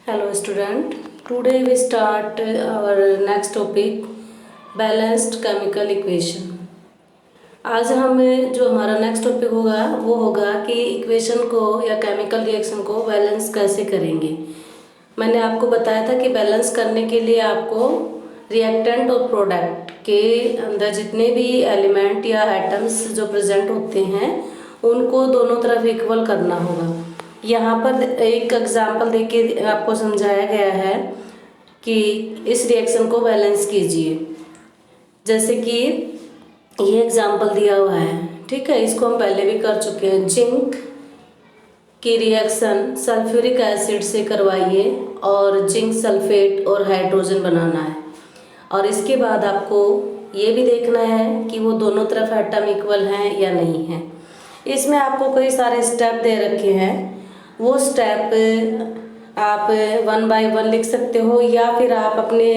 Hello student, today we start our next topic balanced chemical equation। आज हमें जो हमारा नेक्स्ट टॉपिक होगा वो होगा कि इक्वेशन को या केमिकल रिएक्शन को बैलेंस कैसे करेंगे। मैंने आपको बताया था कि बैलेंस करने के लिए आपको रिएक्टेंट और प्रोडक्ट के अंदर जितने भी एलिमेंट या एटम्स जो प्रेजेंट होते हैं उनको दोनों तरफ इक्वल करना होगा। यहाँ पर एक एग्जाम्पल देके आपको समझाया गया है कि इस रिएक्शन को बैलेंस कीजिए। जैसे कि ये एग्जाम्पल दिया हुआ है, ठीक है, इसको हम पहले भी कर चुके हैं। जिंक की रिएक्शन सल्फ्यूरिक एसिड से करवाइए और जिंक सल्फेट और हाइड्रोजन बनाना है। और इसके बाद आपको ये भी देखना है कि वो दोनों तरफ एटम इक्वल हैं या नहीं है। इसमें आपको कई सारे स्टेप दे रखे हैं, वो स्टेप आप 1 बाय 1 लिख सकते हो या फिर आप अपने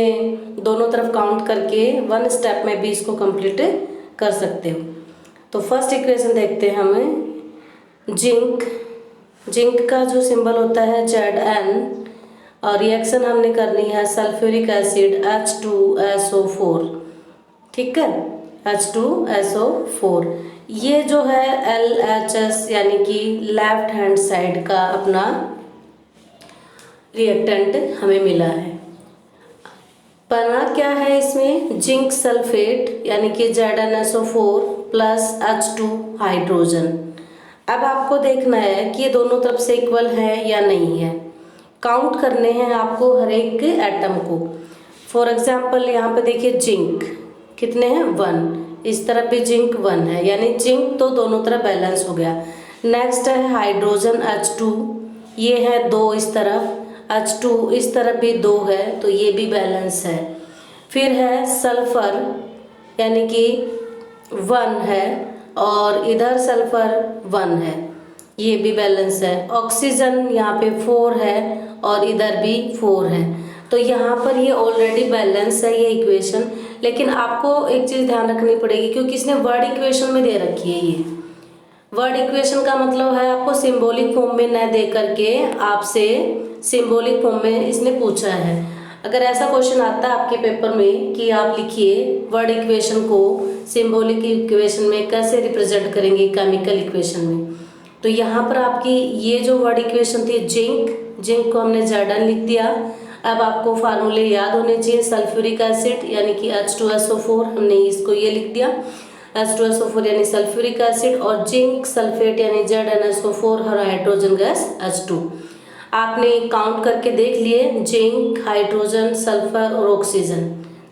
दोनों तरफ काउंट करके 1 स्टेप में भी इसको कंप्लीट कर सकते हो। तो फर्स्ट इक्वेशन देखते हैं हमें। जिंक का जो सिंबल होता है Zn और रिएक्शन हमने करनी है सल्फ्यूरिक एसिड H2SO4, ठीक है, H2SO4। ये जो है LHS यानी कि लेफ्ट हैंड साइड का अपना रिएक्टेंट हमें मिला है। बना क्या है इसमें, जिंक सल्फेट यानी कि ZnSO4 प्लस H2 हाइड्रोजन। अब आपको देखना है कि ये दोनों तरफ से इक्वल है या नहीं है। काउंट करने हैं आपको हर एक एटम को। फॉर एग्जांपल यहाँ पे देखिए जिंक कितने हैं, 1, इस तरफ भी जिंक 1 है, यानी जिंक तो दोनों तरफ बैलेंस हो गया। नेक्स्ट है हाइड्रोजन H2, ये है 2 इस तरफ, H2 इस तरफ भी 2 है तो ये भी बैलेंस है। फिर है सल्फर यानी कि 1 है और इधर सल्फर 1 है, ये भी बैलेंस है। ऑक्सीजन यहाँ पे 4 है और इधर भी 4 है, तो यहाँ पर ये ऑलरेडी बैलेंस है ये इक्वेशन। लेकिन आपको एक चीज़ ध्यान रखनी पड़ेगी क्योंकि इसने वर्ड इक्वेशन में दे रखी है। ये वर्ड इक्वेशन का मतलब है आपको सिंबॉलिक फॉर्म में न दे करके आपसे सिंबॉलिक फॉर्म में इसने पूछा है। अगर ऐसा क्वेश्चन आता है आपके पेपर में कि आप लिखिए वर्ड इक्वेशन को सिंबॉलिक इक्वेशन में कैसे रिप्रेजेंट करेंगे केमिकल इक्वेशन में, तो यहाँ पर आपकी ये जो वर्ड इक्वेशन थी जिंक को हमने Zn लिख दिया। अब आपको फार्मूले याद होने चाहिए। सल्फ्यूरिक एसिड यानी कि H2SO4, हमने इसको ये लिख दिया H2SO4 यानी सल्फ्यूरिक एसिड, और जिंक सल्फेट यानी ZnSO4 और हाइड्रोजन गैस H2। आपने काउंट करके देख लिए, जिंक, हाइड्रोजन, सल्फर और ऑक्सीजन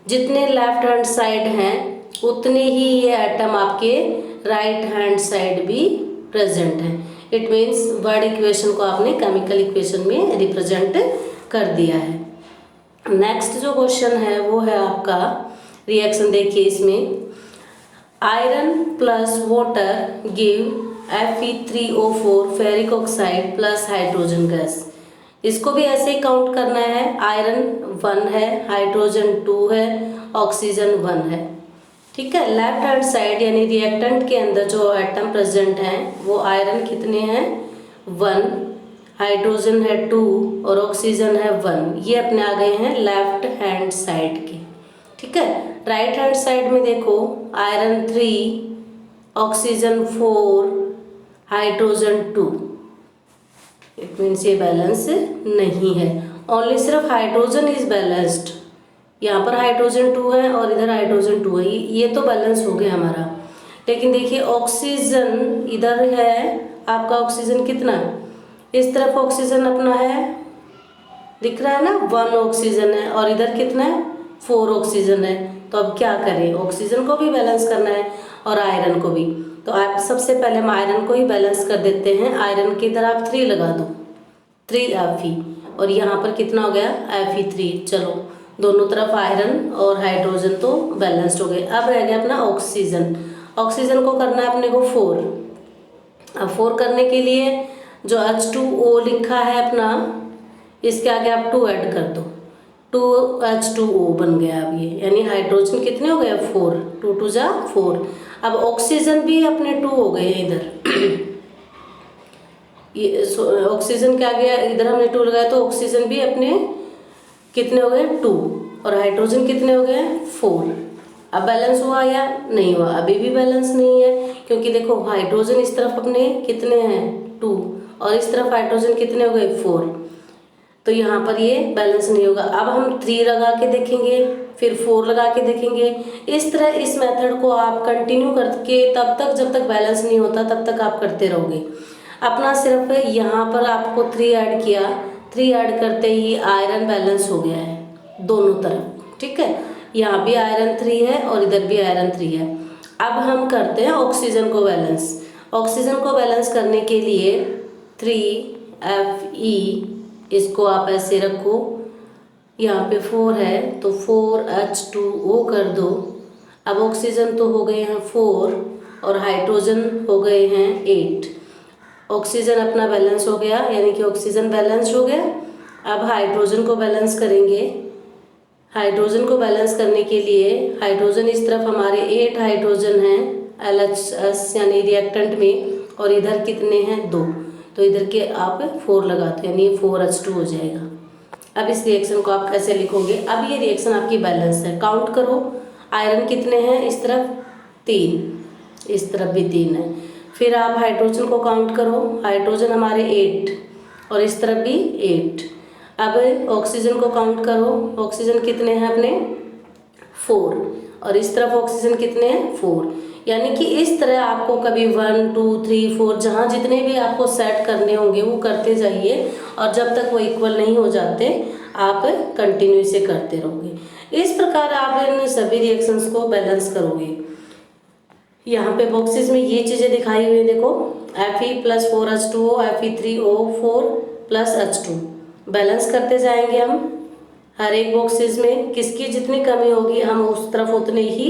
जितने लेफ्ट हैंड साइड हैं उतने ही ये एटम आपके राइट हैंड साइड भी प्रेजेंट है। इट मीन्स वर्ड इक्वेशन को आपने केमिकल इक्वेशन में रिप्रेजेंट कर दिया है। नेक्स्ट जो क्वेश्चन है वो है आपका रिएक्शन। देखिए इसमें iron plus water give Fe3O4 ferric oxide plus hydrogen gas. इसको भी ऐसे ही काउंट करना है। आयरन 1 है, हाइड्रोजन 2 है, ऑक्सीजन 1 है, ठीक है। लेफ्ट हैंड साइड यानी रिएक्टेंट के अंदर जो एटम प्रेजेंट हैं वो आयरन कितने हैं, 1, हाइड्रोजन है 2 और ऑक्सीजन है 1। ये अपने आ गए हैं लेफ्ट हैंड साइड के, ठीक है। राइट हैंड साइड में देखो iron 3, oxygen 4, hydrogen 2। It means ये बैलेंस नहीं है, ओनली सिर्फ हाइड्रोजन इज बैलेंस्ड। यहाँ पर हाइड्रोजन 2 है और इधर हाइड्रोजन 2 है, ये तो बैलेंस हो गया हमारा। लेकिन देखिए ऑक्सीजन इधर है आपका, ऑक्सीजन कितना है, इस तरफ ऑक्सीजन अपना है, दिख रहा है ना, 1 ऑक्सीजन है और इधर कितना है, 4 ऑक्सीजन है। तो अब क्या करें, ऑक्सीजन को भी बैलेंस करना है और आयरन को भी। तो आप सबसे पहले हम आयरन को ही बैलेंस कर देते हैं। आयरन की इधर आप 3 लगा दो, 3 Fe, और यहाँ पर कितना हो गया, Fe3। चलो दोनों तरफ आयरन और हाइड्रोजन तो बैलेंस्ड हो गए। अब रह गया अपना ऑक्सीजन। ऑक्सीजन को करना है अपने को 4। अब 4 करने के लिए जो H2O लिखा है अपना, इसके आगे आप 2 ऐड कर दो, 2H2O बन गया अब ये, यानी हाइड्रोजन कितने हो गए, 4, 2 2 जा 4। अब ऑक्सीजन भी अपने 2 हो गए इधर ये ऑक्सीजन क्या गया, इधर हमने 2 लगाया तो ऑक्सीजन भी अपने कितने हो गए 2, और हाइड्रोजन कितने हो गए 4। अब बैलेंस हुआ या नहीं हुआ? अभी भी बैलेंस नहीं है, क्योंकि देखो हाइड्रोजन इस तरफ अपने कितने हैं 2, और इस तरफ हाइड्रोजन कितने हो गए 4, तो यहाँ पर ये बैलेंस नहीं होगा। अब हम 3 लगा के देखेंगे, फिर 4 लगा के देखेंगे। इस तरह इस मेथड को आप कंटिन्यू करके तब तक जब तक बैलेंस नहीं होता तब तक आप करते रहोगे। अपना सिर्फ यहाँ पर आपको 3 ऐड किया, 3 ऐड करते ही आयरन बैलेंस हो गया है दोनों तरफ, ठीक है। यहाँ भी आयरन 3 है और इधर भी आयरन 3 है। अब हम करते हैं ऑक्सीजन को बैलेंस। ऑक्सीजन को बैलेंस करने के लिए 3Fe, इसको आप ऐसे रखो, यहाँ पे 4 है तो 4H2O कर दो। अब ऑक्सीजन तो हो गए हैं 4 और हाइड्रोजन हो गए हैं 8। ऑक्सीजन अपना बैलेंस हो गया, यानी कि ऑक्सीजन बैलेंस हो गया। अब हाइड्रोजन को बैलेंस करेंगे। हाइड्रोजन को बैलेंस करने के लिए हाइड्रोजन इस तरफ हमारे 8 हाइड्रोजन हैं LHS यानी रिएक्टेंट में, और इधर कितने हैं 2, तो इधर के आप 4 लगाते हैं, यानी ये 4H2 हो जाएगा। अब इस रिएक्शन को आप कैसे लिखोगे? अब ये रिएक्शन आपकी बैलेंस है, काउंट करो आयरन कितने हैं, इस तरफ 3, इस तरफ भी 3 है। फिर आप हाइड्रोजन को काउंट करो, हाइड्रोजन हमारे 8 और इस तरफ भी 8। अब ऑक्सीजन को काउंट करो, ऑक्सीजन कितने हैं अपने 4, और इस तरफ ऑक्सीजन कितने हैं 4। यानी कि इस तरह आपको कभी 1 2 3 4 जहाँ जितने भी आपको सेट करने होंगे वो करते जाइए, और जब तक वो इक्वल नहीं हो जाते आप कंटिन्यू से करते रहोगे। इस प्रकार आप इन सभी रिएक्शंस को बैलेंस करोगे। यहाँ पे बॉक्सेस में ये चीज़ें दिखाई हुई है, देखो Fe + 4H2O, Fe3O4 + H2। Balance करते जाएंगे हम हर एक बॉक्सेस में, किसकी जितनी कमी होगी हम उस तरफ उतने ही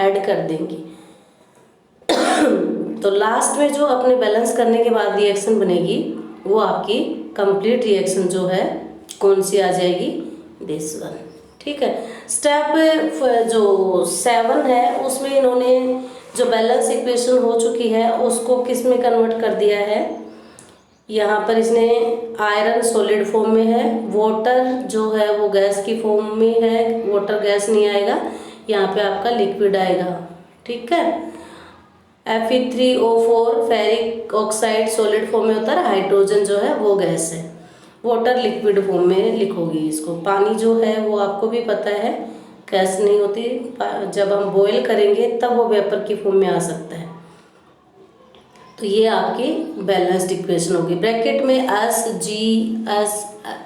ऐड कर देंगे। तो लास्ट में जो अपने बैलेंस करने के बाद रिएक्शन बनेगी वो आपकी कंप्लीट रिएक्शन जो है कौन सी आ जाएगी, दिस वन, ठीक है। स्टेप जो 7 है उसमें इन्होंने जो बैलेंस इक्वेशन हो चुकी है उसको किस में कन्वर्ट कर दिया है। यहाँ पर इसने आयरन सॉलिड फॉर्म में है, वाटर जो है वो गैस की फॉर्म में है, वाटर गैस नहीं आएगा, यहाँ पे आपका लिक्विड आएगा, ठीक है। Fe3O4 ferric oxide solid form में होता है, हाइड्रोजन जो है वो गैस है, वाटर लिक्विड फॉर्म में लिखोगी इसको। पानी जो है वो आपको भी पता है गैस नहीं होती, जब हम बॉयल करेंगे तब वो वेपर की फॉर्म में आ सकता है। तो ये आपकी बैलेंस्ड इक्वेशन होगी। ब्रैकेट में S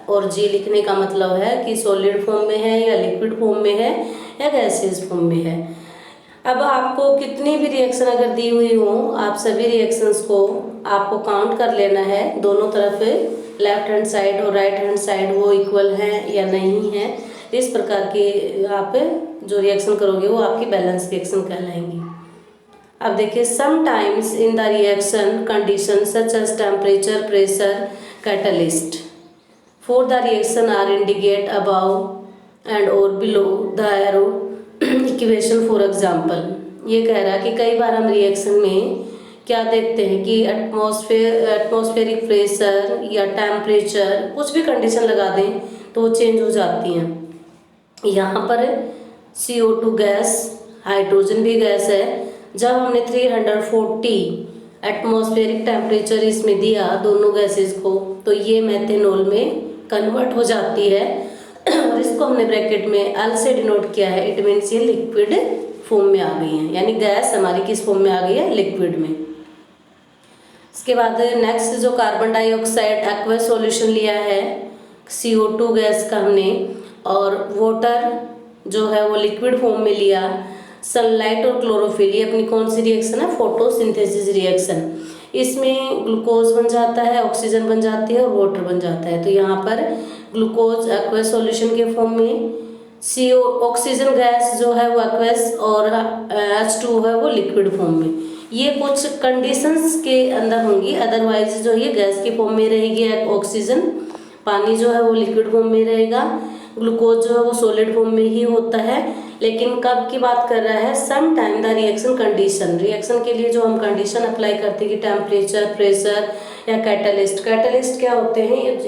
और G लिखने का मतलब है कि सॉलिड फॉर्म में है या लिक्विड फॉर्म में है या गैसियस फॉर्म में है। अब आपको कितनी भी रिएक्शन अगर दी हुई हो, आप सभी रिएक्शंस को आपको काउंट कर लेना है, दोनों तरफ लेफ्ट हैंड साइड और राइट हैंड साइड वो इक्वल है या नहीं है। इस प्रकार की आप जो रिएक्शन करोगे वो आपकी बैलेंस रिएक्शन कहलाएंगी। अब देखिए, sometimes in the reaction condition such as temperature, pressure, catalyst for the reaction are indicate above and और below the arrow equation. For example ये कह रहा है कि कई बार हम रिएक्शन में क्या देखते हैं कि एटमॉस्फेरिक प्रेशर या टेम्परेचर कुछ भी कंडीशन लगा दें तो वो चेंज हो जाती हैं। यहाँ पर CO2 गैस, हाइड्रोजन भी गैस है, जब हमने 340 एटमॉस्फेरिक टेम्परेचर इसमें दिया दोनों गैसेस को तो ये मेथेनॉल में कन्वर्ट हो जाती है, और इसको हमने ब्रैकेट में L से डिनोट किया है। इट मीन्स ये लिक्विड फॉर्म में आ गई है, यानी गैस हमारी किस फॉर्म में आ गई है, लिक्विड में। इसके बाद नेक्स्ट जो कार्बन डाइऑक्साइड एक्वस सॉल्यूशन लिया है CO2 गैस का हमने, और वाटर जो है वो लिक्विड फॉर्म में लिया। सनलाइट और क्लोरोफिल ये अपनी कौन सी रिएक्शन है, फोटोसिंथेसिस रिएक्शन। इसमें ग्लूकोज बन जाता है, ऑक्सीजन बन जाती है और वाटर बन जाता है। तो यहाँ पर ग्लूकोज एक्वस सॉल्यूशन के फॉर्म में, CO ऑक्सीजन गैस जो है वो एक्वस, और H2 है वो लिक्विड फॉर्म में। ये कुछ कंडीशंस के अंदर होंगी, अदरवाइज जो ये गैस के फॉर्म में रहेगी ऑक्सीजन, पानी जो है वो लिक्विड फॉर्म में रहेगा, ग्लूकोज जो है वो सॉलिड फॉर्म में ही होता है। लेकिन कब की बात कर रहा है, some time the reaction condition, reaction के लिए जो हम कंडीशन अप्लाई करते हैं कि टेम्परेचर, प्रेशर या कैटलिस्ट। कैटलिस्ट क्या होते हैं,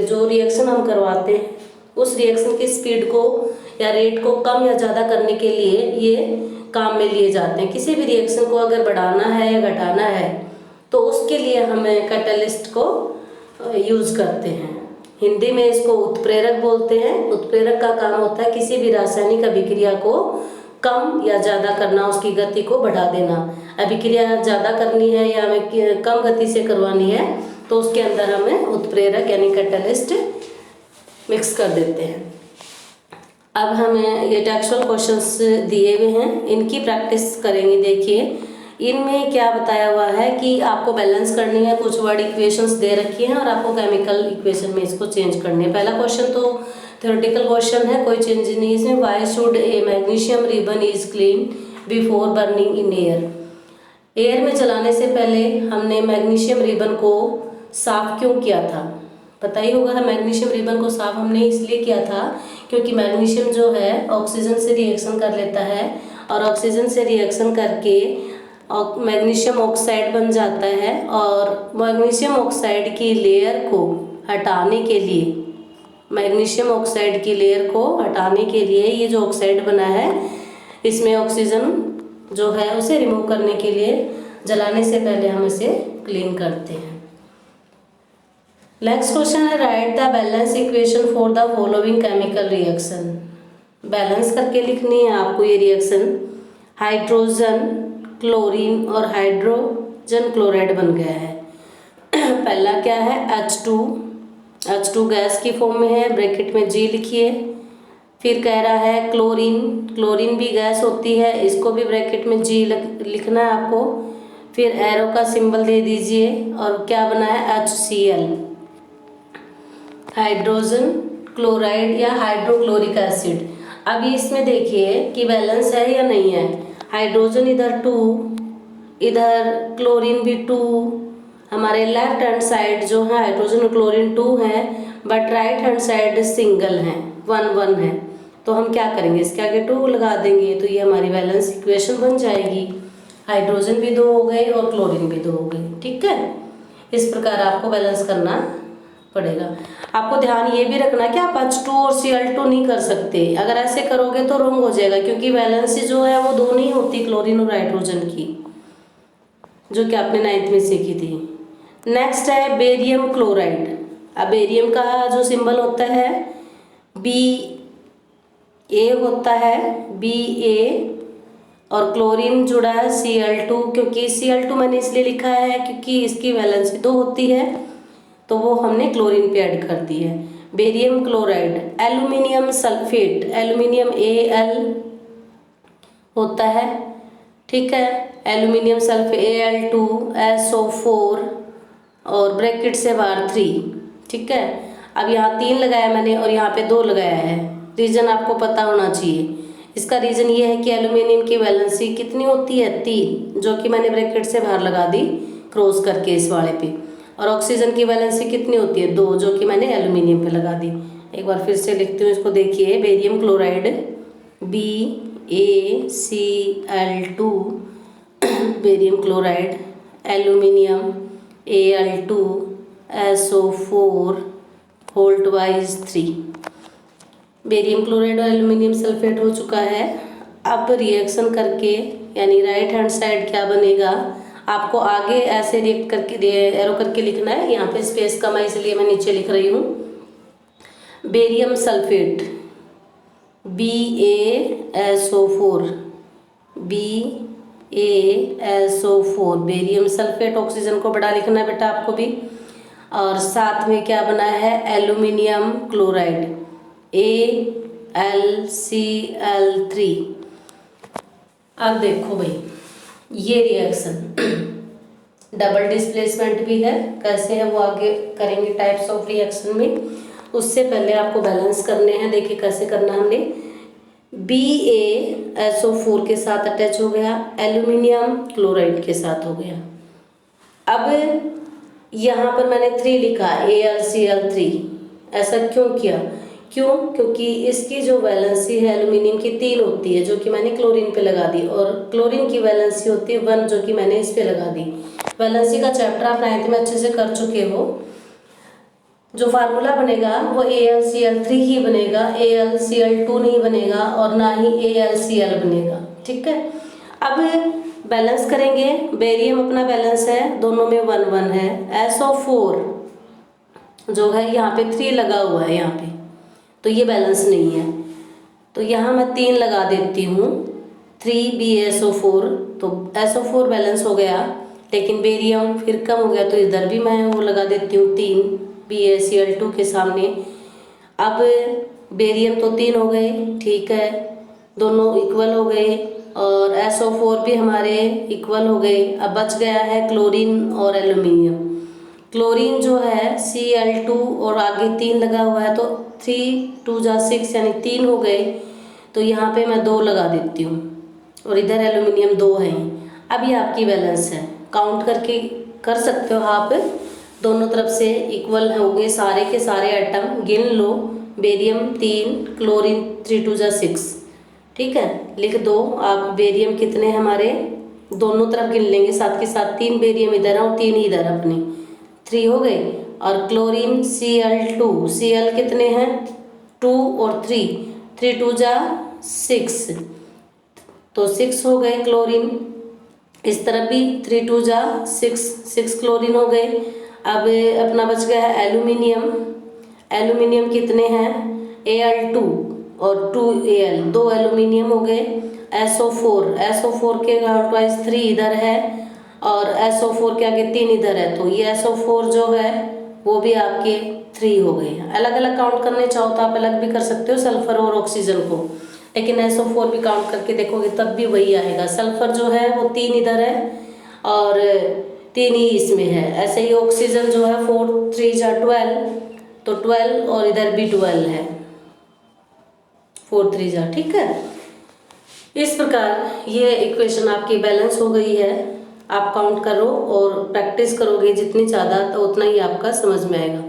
जो रिएक्शन हम करवाते हैं उस रिएक्शन की स्पीड को या रेट को कम या ज़्यादा करने के लिए ये काम में लिए जाते हैं। किसी भी रिएक्शन को अगर बढ़ाना है या घटाना है तो उसके लिए हमें कैटलिस्ट को यूज़ करते हैं। हिंदी में इसको उत्प्रेरक बोलते हैं। उत्प्रेरक का काम होता है किसी भी रासायनिक अभिक्रिया को कम या ज़्यादा करना, उसकी गति को बढ़ा देना। अभिक्रिया ज़्यादा करनी है या हमें कम गति से करवानी है तो उसके अंदर हमें उत्प्रेरक यानी कैटलिस्ट मिक्स कर देते हैं। अब हमें ये टेक्सचुअल क्वेश्चंस दिए हुए हैं, इनकी प्रैक्टिस करेंगे। देखिए इनमें क्या बताया हुआ है कि आपको बैलेंस करनी है, कुछ वर्ड इक्वेशंस दे रखी हैं और आपको केमिकल इक्वेशन में इसको चेंज करनी है। पहला क्वेश्चन तो थ्योरेटिकल क्वेश्चन है, कोई चेंज नहीं इसमें। Why should A magnesium ribbon is clean before burning in air. Air में जलाने से पहले हमने मैग्नीशियम रिबन को साफ क्यों किया था? पता ही होगा, मैग्नीशियम रिबन को साफ हमने इसलिए किया था क्योंकि मैग्नीशियम जो है ऑक्सीजन से रिएक्शन कर लेता है और ऑक्सीजन से रिएक्शन करके मैग्नीशियम ऑक्साइड बन जाता है और मैग्नीशियम ऑक्साइड की लेयर को हटाने के लिए, मैग्नीशियम ऑक्साइड की लेयर को हटाने के लिए ये जो ऑक्साइड बना है इसमें ऑक्सीजन जो है उसे रिमूव करने के लिए जलाने से पहले हम इसे क्लीन करते हैं। नेक्स्ट क्वेश्चन है right the balance equation for the following chemical reaction. Balance करके लिखनी है आपको ये रिएक्शन। हाइड्रोजन क्लोरीन और हाइड्रोजन क्लोराइड बन गया है। पहला क्या है H2 गैस की फॉर्म में है, ब्रैकेट में G लिखिए। फिर कह रहा है क्लोरीन भी गैस होती है, इसको भी ब्रैकेट में G लिखना है आपको। फिर एरो का सिंबल दे दीजिए और क्या बना है HCl, हाइड्रोजन क्लोराइड या हाइड्रोक्लोरिक एसिड। अभी इसमें देखिए कि बैलेंस है या नहीं है। हाइड्रोजन इधर 2, इधर क्लोरीन भी 2, हमारे लेफ्ट हैंड साइड जो है हाइड्रोजन और क्लोरीन 2 है but right hand side single है, 1 है। तो हम क्या करेंगे, इसके आगे 2 लगा देंगे तो ये हमारी बैलेंस इक्वेशन बन जाएगी। हाइड्रोजन भी 2 हो गए और क्लोरीन भी 2 हो गए, ठीक है। इस प्रकार आपको बैलेंस करना पड़ेगा। आपको ध्यान ये भी रखना कि आप H2 और Cl2 नहीं कर सकते। अगर ऐसे करोगे तो रॉन्ग हो जाएगा क्योंकि वैलेंसी जो है वो 2 नहीं होती क्लोरीन और हाइड्रोजन की, जो कि आपने 9th में सीखी थी। नेक्स्ट है बेरियम क्लोराइड। अब बेरियम का जो सिंबल होता है Ba होता है, Ba, और क्लोरीन जुड़ा है Cl2, क्योंकि Cl2 मैंने इसलिए लिखा है क्योंकि इसकी वैलेंसी 2 होती है तो वो हमने क्लोरीन पे ऐड कर दी है। Barium chloride, aluminium sulphate, aluminium Al होता है, ठीक है। एल्यूमिनियम सल्फेट Al2SO4 और ब्रैकेट से बाहर 3, ठीक है। अब यहाँ 3 लगाया मैंने और यहाँ पे 2 लगाया है। रीज़न आपको पता होना चाहिए। इसका रीज़न ये है कि एल्यूमिनियम की वैलेंसी कितनी होती है 3, जो कि मैंने ब्रैकेट से बाहर लगा दी क्रॉस करके इस वाले पे। और ऑक्सीजन की वैलेंसी कितनी होती है 2, जो कि मैंने एल्यूमिनियम पे लगा दी। एक बार फिर से लिखती हूँ इसको, देखिए barium chloride BaCl2, barium chloride, aluminium Al2SO4 hold wise 3। Barium chloride और एल्यूमिनियम सल्फेट हो चुका है। अब रिएक्शन करके यानी राइट हैंड साइड क्या बनेगा, आपको आगे ऐसे रिएक्ट करके एरो करके लिखना है। यहाँ पे स्पेस कम है इसलिए मैं नीचे लिख रही हूँ। Barium sulphate BaSO4 barium sulphate, oxygen को बड़ा लिखना है बेटा आपको भी। और साथ में क्या बना है एल्यूमिनियम क्लोराइड AlCl3। अब देखो भाई ये रिएक्शन डबल डिस्प्लेसमेंट भी है, कैसे है वो आगे करेंगे टाइप्स ऑफ रिएक्शन में। उससे पहले आपको बैलेंस करने हैं। देखिए कैसे करना है हमने। BaSO4 के साथ अटैच हो गया, एल्यूमिनियम क्लोराइड के साथ हो गया। अब यहाँ पर मैंने 3 लिखा AlCl3। ऐसा क्यों किया? क्योंकि इसकी जो वैलेंसी है एल्यूमिनियम की 3 होती है, जो कि मैंने क्लोरीन पे लगा दी, और क्लोरीन की वैलेंसी होती है 1, जो कि मैंने इस पे लगा दी। वैलेंसी का चैप्टर आप 9th में अच्छे से कर चुके हो। जो फार्मूला बनेगा वो AlCl3 ही बनेगा, AlCl2 नहीं बनेगा और ना ही AlCl बनेगा। ठीक है, अब बैलेंस करेंगे। बेरियम अपना बैलेंस है, दोनों में 1 1 है। SO4 जो है यहाँ पे 3 लगा हुआ है यहाँ पे, तो ये बैलेंस नहीं है, तो यहाँ मैं 3 लगा देती हूँ, 3BaSO4, तो SO4 बैलेंस हो गया, लेकिन बेरियम फिर कम हो गया, तो इधर भी मैं वो लगा देती हूँ 3 BaCl2 के सामने। अब बेरियम तो 3 हो गए, ठीक है, दोनों इक्वल हो गए, और SO4 भी हमारे इक्वल हो गए। अब बच गया है क्लोरीन और एल्यूमिनियम। क्लोरीन जो है Cl2 और आगे 3 लगा हुआ है, तो 3 2 जा 6 यानी 3 हो गए, तो यहाँ पे मैं 2 लगा देती हूँ, और इधर एल्यूमिनियम 2 है। अब ये आपकी बैलेंस है, काउंट करके कर सकते हो आप, दोनों तरफ से इक्वल होंगे सारे के सारे एटम, गिन लो। बेरियम 3, क्लोरीन 3 2 जा 6, ठीक है, लिख दो आप। बेरियम कितने हमारे, दोनों तरफ गिन लेंगे साथ के साथ, 3 बेरियम इधर है और 3 इधर अपने, 3 हो गए। और क्लोरीन Cl2, Cl कितने हैं, 2 और 3, 3 2 जा 6, तो 6 हो गए क्लोरीन। इस तरफ भी 3 2 जा 6, 6 क्लोरीन हो गए। अब अपना बच गया है एल्यूमिनियम। एल्यूमिनियम कितने हैं, Al2 और 2Al, 2 एल्यूमिनियम हो गए। SO4 के वाइज 3 इधर है और SO4 के आगे 3 इधर है, तो ये SO4 जो है वो भी आपके 3 हो गए। अलग अलग काउंट करने चाहो तो आप अलग भी कर सकते हो, सल्फर और ऑक्सीजन को, लेकिन SO4 भी काउंट करके देखोगे तब भी वही आएगा। सल्फर जो है वो 3 इधर है और 3 ही इसमें है। ऐसे ही ऑक्सीजन जो है 4 3 जा 12, तो 12 और इधर भी 12 है, 4 3 जा, ठीक है। इस प्रकार ये इक्वेशन आपकी बैलेंस हो गई है। आप काउंट करो और प्रैक्टिस करोगे जितनी ज़्यादा, तो उतना ही आपका समझ में आएगा।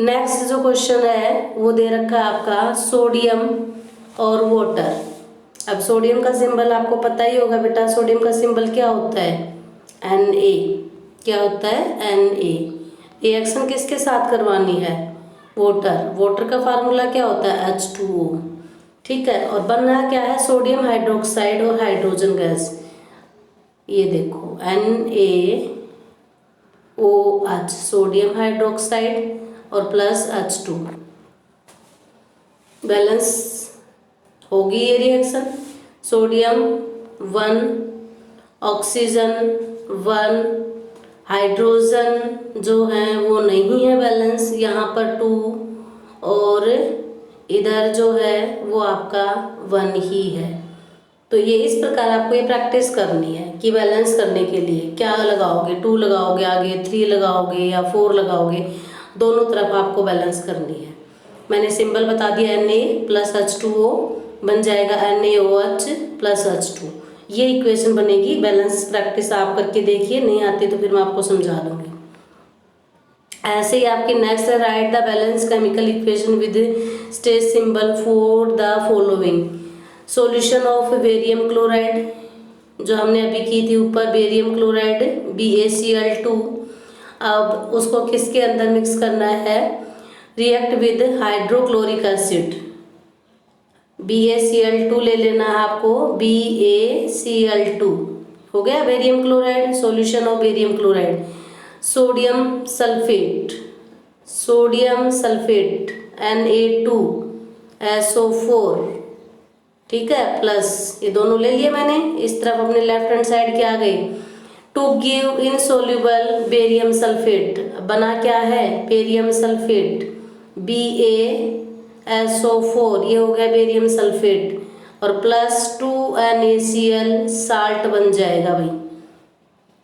नेक्स्ट जो क्वेश्चन है वो दे रखा है आपका सोडियम और वाटर। अब सोडियम का सिंबल आपको पता ही होगा बेटा, सोडियम का सिंबल क्या होता है, Na। क्या होता है, Na। रिएक्शन किसके साथ करवानी है, वाटर। वाटर का फार्मूला क्या होता है, H2O, ठीक है। और बन रहा क्या है, सोडियम हाइड्रोक्साइड और हाइड्रोजन गैस। ये देखो NaOH, सोडियम हाइड्रोक्साइड और प्लस H2, बैलेंस होगी ये रिएक्शन। सोडियम 1, ऑक्सीजन 1, हाइड्रोजन जो है वो नहीं है बैलेंस, यहाँ पर 2 और इधर जो है वो आपका 1 ही है। तो ये इस प्रकार आपको ये प्रैक्टिस करनी है कि बैलेंस करने के लिए क्या लगाओगे, 2 लगाओगे, आगे 3 लगाओगे या 4 लगाओगे, दोनों तरफ आपको बैलेंस करनी है। मैंने सिंबल बता दिया, Na प्लस H2O बन जाएगा NaOH प्लस H2। ये इक्वेशन बनेगी। बैलेंस प्रैक्टिस आप करके देखिए, नहीं आती तो फिर मैं आपको समझा दूंगी। ऐसे ही आपकी नेक्स्ट है, right the balance chemical equation with stage symbol for the following. Solution of barium chloride जो हमने अभी की थी ऊपर, बेरियम क्लोराइड BaCl2, अब उसको किसके अंदर मिक्स करना है, react with hydrochloric acid. BaCl2 ले लेना है आपको, BaCl2 हो गया barium chloride, solution of barium chloride. Sodium sulphate Na2SO4, ठीक है, प्लस ये दोनों ले लिए मैंने, इस तरफ अपने लेफ्ट हैंड साइड के आ गए। To give insoluble barium sulphate, बना क्या है, बेरियम सल्फेट, BaSO4, ये हो गया बेरियम सल्फेट, और प्लस 2NaCl साल्ट बन जाएगा भाई,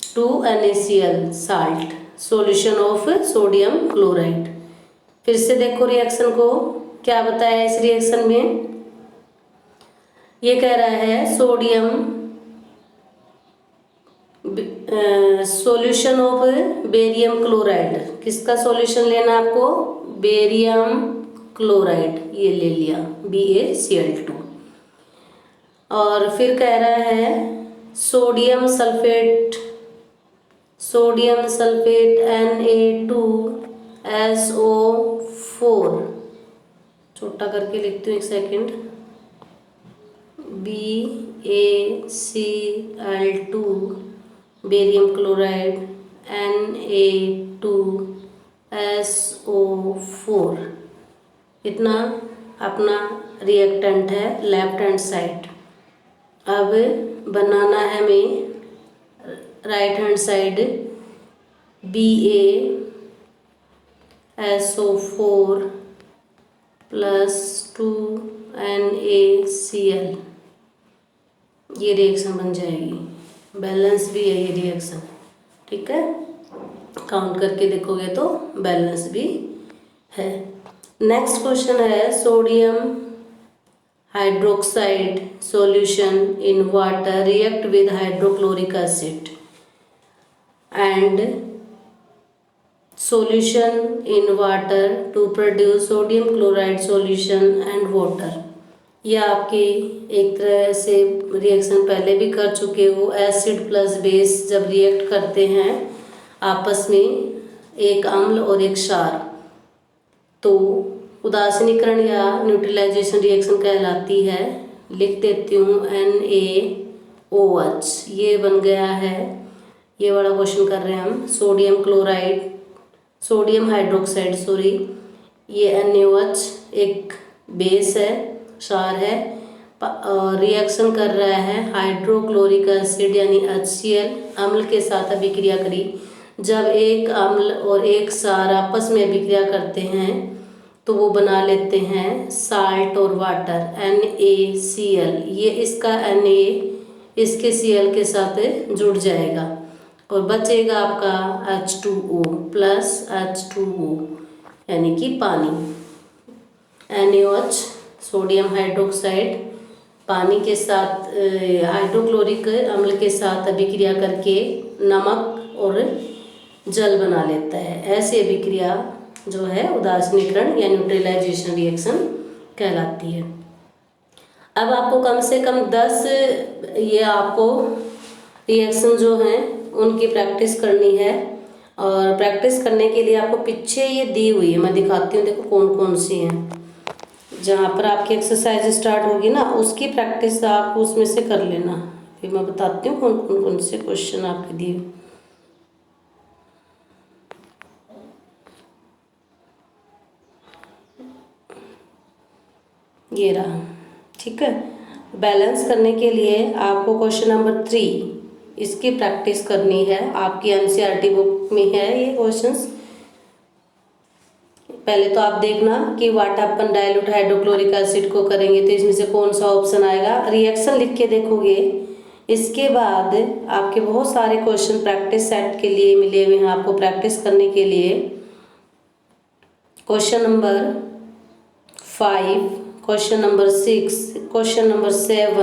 2NaCl salt, solution of sodium chloride. फिर से देखो रिएक्शन को, क्या बताया इस रिएक्शन में, ये कह रहा है sodium solution of barium chloride. किसका सॉल्यूशन लेना आपको, बेरियम क्लोराइड, ये ले लिया BaCl2। और फिर कह रहा है सोडियम सोडियम सल्फेट Na2SO4, छोटा करके लिखती हूँ, एक second, BaCl2, barium chloride Na2SO4, इतना अपना रिएक्टेंट है लेफ्ट हैंड साइड। अब बनाना है हमें right hand side, BaSO4 plus 2NaCl, ये रिएक्शन बन जाएगी। बैलेंस भी है ये रिएक्शन, ठीक है, काउंट करके देखोगे तो बैलेंस भी है। नेक्स्ट क्वेश्चन है, sodium hydroxide solution in water react with hydrochloric acid and solution in water to produce sodium chloride solution and water। यह आपकी एक तरह से रिएक्शन पहले भी कर चुके हो। एसिड प्लस बेस जब रिएक्ट करते हैं आपस में, एक अम्ल और एक क्षार, तो उदासीनीकरण या न्यूट्रलाइजेशन रिएक्शन कहलाती है। लिख देती हूँ NaOH, ये बन गया है। ये वाला क्वेश्चन कर रहे हैं हम। सोडियम हाइड्रोक्साइड ये NaOH एक बेस है, क्षार है, और रिएक्शन कर रहा है हाइड्रोक्लोरिक एसिड यानी HCl अम्ल के साथ अभिक्रिया करी। जब एक अम्ल और एक क्षार आपस में अभिक्रिया करते हैं तो वो बना लेते हैं साल्ट और वाटर, NaCl। ये इसका Na इसके Cl के साथ जुड़ जाएगा और बचेगा आपका H2O प्लस H2O यानी कि पानी। NaOH सोडियम हाइड्रोक्साइड पानी के साथ हाइड्रोक्लोरिक अम्ल के साथ अभिक्रिया करके नमक और जल बना लेता है। ऐसी अभिक्रिया जो है उदासीनीकरण या न्यूट्रलाइजेशन रिएक्शन कहलाती है। अब आपको कम से कम 10 ये आपको रिएक्शन जो हैं उनकी प्रैक्टिस करनी है, और प्रैक्टिस करने के लिए आपको पीछे ये दी हुई है, मैं दिखाती हूँ, देखो कौन कौन सी हैं। जहाँ पर आपकी एक्सरसाइज स्टार्ट होगी ना, उसकी प्रैक्टिस आप उसमें से कर लेना। फिर मैं बताती हूँ कौन से क्वेश्चन आपके दिए। ये रहा, ठीक है। बैलेंस करने के लिए आपको क्वेश्चन नंबर 3 इसकी प्रैक्टिस करनी है। आपकी NCERT बुक में है ये क्वेश्चंस। पहले तो आप देखना कि वाट अपन डाइल्यूट हाइड्रोक्लोरिक एसिड को करेंगे तो इसमें से कौन सा ऑप्शन आएगा। रिएक्शन लिख के देखोगे। इसके बाद आपके बहुत सारे क्वेश्चन प्रैक्टिस सेट के लिए मिले हुए हैं आपको प्रैक्टिस करने के लिए। Question number 5, question number 6, question number 7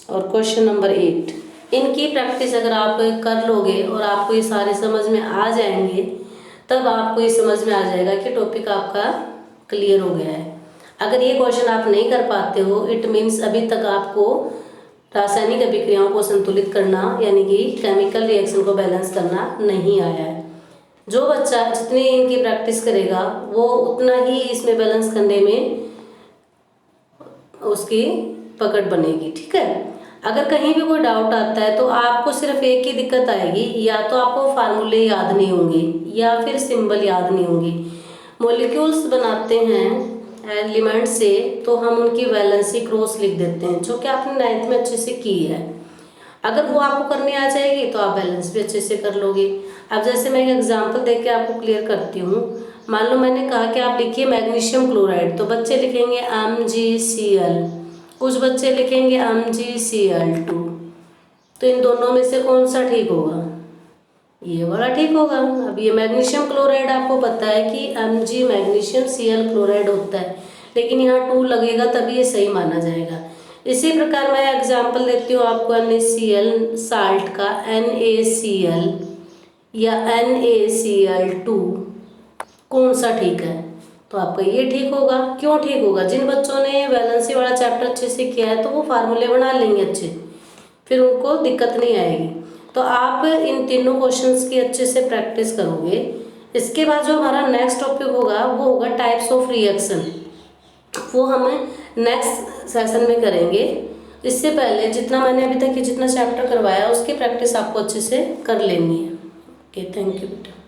और क्वेश्चन नंबर 8। इनकी प्रैक्टिस अगर आप कर लोगे और आपको ये सारे समझ में आ जाएंगे, तब आपको ये समझ में आ जाएगा कि टॉपिक आपका क्लियर हो गया है। अगर ये क्वेश्चन आप नहीं कर पाते हो, इट मीन्स अभी तक आपको रासायनिक अभिक्रियाओं को संतुलित करना यानी कि केमिकल रिएक्शन को बैलेंस करना नहीं आया है। जो बच्चा जितनी इनकी प्रैक्टिस करेगा वो उतना ही इसमें बैलेंस करने में उसकी पकड़ बनेगी, ठीक है। अगर कहीं भी कोई डाउट आता है तो आपको सिर्फ एक ही दिक्कत आएगी, या तो आपको फार्मूले याद नहीं होंगे या फिर सिंबल याद नहीं होंगे। मॉलिक्यूल्स बनाते हैं एलिमेंट से तो हम उनकी वैलेंसी क्रॉस लिख देते हैं, जो कि आपने 9th में अच्छे से की है। अगर वो आपको करनी आ जाएगी तो आप बैलेंस भी अच्छे से कर लोगे। अब जैसे मैं एक एग्जांपल देके आपको क्लियर करती हूँ। मान लो मैंने कहा कि आप लिखिए मैग्नीशियम क्लोराइड, तो बच्चे लिखेंगे MgCl, कुछ बच्चे लिखेंगे MgCl2। तो इन दोनों में से कौन सा ठीक होगा? ये वाला ठीक होगा। अब ये मैग्नीशियम क्लोराइड आपको पता है कि Mg मैग्नीशियम Cl क्लोराइड होता है, लेकिन यहाँ 2 लगेगा तभी ये सही माना जाएगा। इसी प्रकार मैं एग्जांपल देती हूँ आपको NaCl साल्ट का, NaCl या NaCl2 कौन सा ठीक है? तो आपका ये ठीक होगा। क्यों ठीक होगा? जिन बच्चों ने वैलेंसी वाला चैप्टर अच्छे से किया है तो वो फार्मूले बना लेंगे अच्छे, फिर उनको दिक्कत नहीं आएगी। तो आप इन तीनों क्वेश्चंस की अच्छे से प्रैक्टिस करोगे। इसके बाद जो हमारा नेक्स्ट टॉपिक होगा वो होगा टाइप्स ऑफ रिएक्शन। वो हमें नेक्स्ट सेशन में करेंगे। इससे पहले जितना मैंने अभी तक जितना चैप्टर करवाया उसकी प्रैक्टिस आपको अच्छे से कर लेनी है। ओके, थैंक यू बेटा।